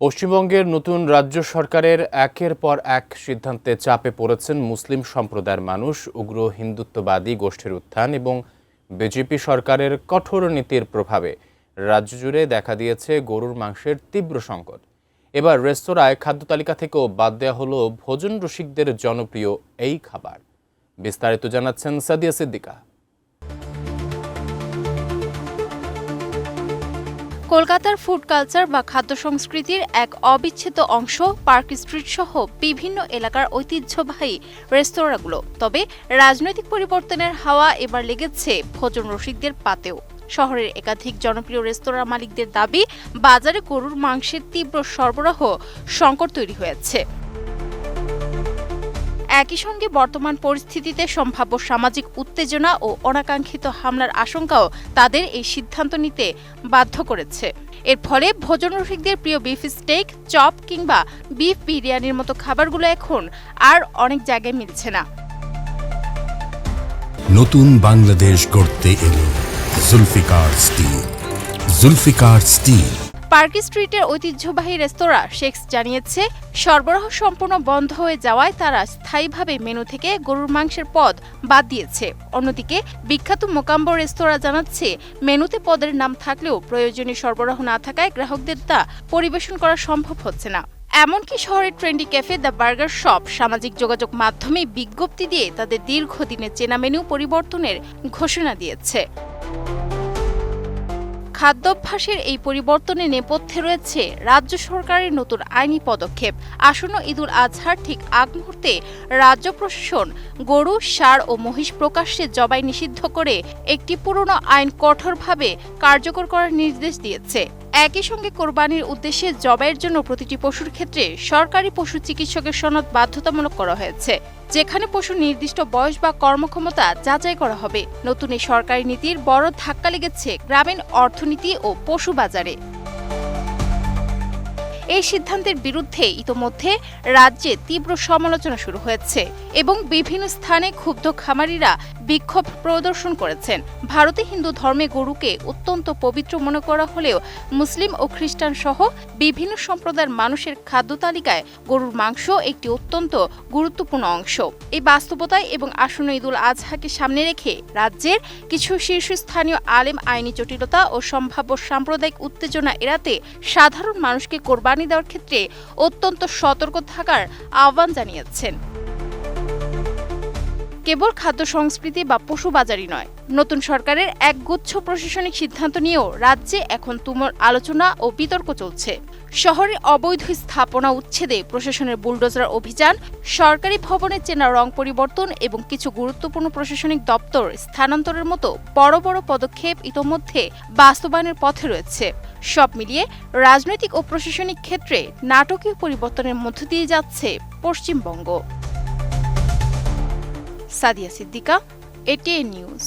পশ্চিমবঙ্গের নতুন রাজ্য সরকারের একের পর এক সিদ্ধান্তে চাপে পড়েছেন মুসলিম সম্প্রদায়ের মানুষ। উগ্র হিন্দুত্ববাদী গোষ্ঠীর উত্থান এবং বিজেপি সরকারের কঠোর নীতির প্রভাবে রাজ্য জুড়ে দেখা দিয়েছে গরুর মাংসের তীব্র সংকট। এবার রেস্তোরাঁয় খাদ্য তালিকা থেকেও বাদ দেওয়া হলো ভোজন রসিকদের জনপ্রিয় এই খাবার। বিস্তারিত জানাচ্ছেন সাদিয়া সিদ্দিকা। কলকাতার ফুড কালচার বা খাদ্য সংস্কৃতির এক অবিচ্ছেদ্য অংশ পার্ক স্ট্রিট সহ বিভিন্ন এলাকার ঐতিহ্যবাহী রেস্তোরাঁগুলো। তবে রাজনৈতিক পরিবর্তনের হাওয়া এবার লেগেছে ভোজন রসিকদের পাতেও। শহরের একাধিক জনপ্রিয় রেস্তোরাঁ মালিকদের দাবি, বাজারে গরুর মাংসের তীব্র সরবরাহ সংকট তৈরি হয়েছে। একই সঙ্গে বর্তমান পরিস্থিতিতে সম্ভাব্য সামাজিক উত্তেজনা ও অনাকাঙ্ক্ষিত হামলার আশঙ্কাও তাদের এই সিদ্ধান্ত নিতে বাধ্য করেছে। এর ফলে ভোজন রসিকদের প্রিয় বিফ স্টেক, চপ কিংবা বিফ বিরিয়ানির মতো খাবারগুলো এখন আর অনেক জায়গায় মিলছে না। নতুন বাংলাদেশ গড়তে এলো Zulfikar steel. Zulfikar steel. Park স্ট্রিটের ঐতিহ্যবাহী রেস্তোরাঁ শেক্স জানিয়েছে, সরবরাহ সম্পূর্ণ বন্ধ হয়ে যাওয়ায় তারা স্থায়ীভাবে মেনু থেকে গরুর মাংসের পদ বাদ দিয়েছে। অন্যদিকে বিখ্যাত মোকাম্বর রেস্তোরাঁ জানাচ্ছে, মেনুতে পদের নাম থাকলেও প্রয়োজনীয় সরবরাহ না থাকায় গ্রাহকদের তা পরিবেশন করা সম্ভব হচ্ছে না। এমনকি শহরের trendy cafe the burger shop সামাজিক যোগাযোগ মাধ্যমে বিজ্ঞপ্তি দিয়ে তাদের দীর্ঘদিনের চেনা মেনু পরিবর্তনের ঘোষণা দিয়েছে। খাদ্যাভ্যাসের এই পরিবর্তনের নেপথ্যে রয়েছে রাজ্য সরকারের নতুন আইনি পদক্ষেপ। আসন্ন ঈদুল আজহার ঠিক আগ মুহূর্তে রাজ্য প্রশাসন গরু, ষাঁড় ও মহিষ প্রকাশ্যে জবাই নিষিদ্ধ করে একটি পুরনো আইন কঠোরভাবে কার্যকর করার নির্দেশ দিয়েছে। একই সঙ্গে কোরবানির উদ্দেশ্যে জবাইয়ের জন্য প্রতিটি পশুর ক্ষেত্রে সরকারি পশু চিকিৎসকের সনদ বাধ্যতামূলক করা হয়েছে, যেখানে পশুর নির্দিষ্ট বয়স বা কর্মক্ষমতা যাচাই করা হবে। নতুন এই সরকারি নীতির বড় ধাক্কা লেগেছে গ্রামীণ অর্থনীতি ও পশু বাজারে। এই সিদ্ধান্তের বিরুদ্ধে ইতোমধ্যে রাজ্যে তীব্র সমালোচনা শুরু হয়েছে এবং বিভিন্ন স্থানে ক্ষুব্ধ খামারিরা বিক্ষোভ প্রদর্শন করেছেন। ভারতে হিন্দু ধর্মে গরুকে অত্যন্ত পবিত্র মনে করা হলেও মুসলিম ও খ্রিস্টান সহ বিভিন্ন সম্প্রদায়ের মানুষের খাদ্য তালিকায় গরুর মাংস একটি অত্যন্ত গুরুত্বপূর্ণ অংশ। এই বাস্তবতায় এবং আসন্ন ঈদুল আজহাকে সামনে রেখে রাজ্যের কিছু শীর্ষস্থানীয় আলেম আইনি জটিলতা ও সম্ভাব্য সাম্প্রদায়িক উত্তেজনা এড়াতে সাধারণ মানুষকে কোরবানি দেওয়ার ক্ষেত্রে অত্যন্ত সতর্ক থাকার আহ্বান জানিয়েছেন। কেবল খাদ্য সংস্কৃতি বা পশু বাজারই নয়, নতুন সরকারের একগুচ্ছ প্রশাসনিক সিদ্ধান্ত নিয়েও রাজ্যে এখন তুমুল আলোচনা ও বিতর্ক চলছে। শহরে অবৈধ স্থাপনা উচ্ছেদে প্রশাসনের বুলডোজার অভিযান, সরকারি ভবনের চেনা রং পরিবর্তন এবং কিছু গুরুত্বপূর্ণ প্রশাসনিক দপ্তর স্থানান্তরের মতো বড় বড় পদক্ষেপ ইতোমধ্যে বাস্তবায়নের পথে রয়েছে। সব মিলিয়ে রাজনৈতিক ও প্রশাসনিক ক্ষেত্রে নাটকীয় পরিবর্তনের মধ্য দিয়ে যাচ্ছে পশ্চিমবঙ্গ। Sadia Siddika, ATN news.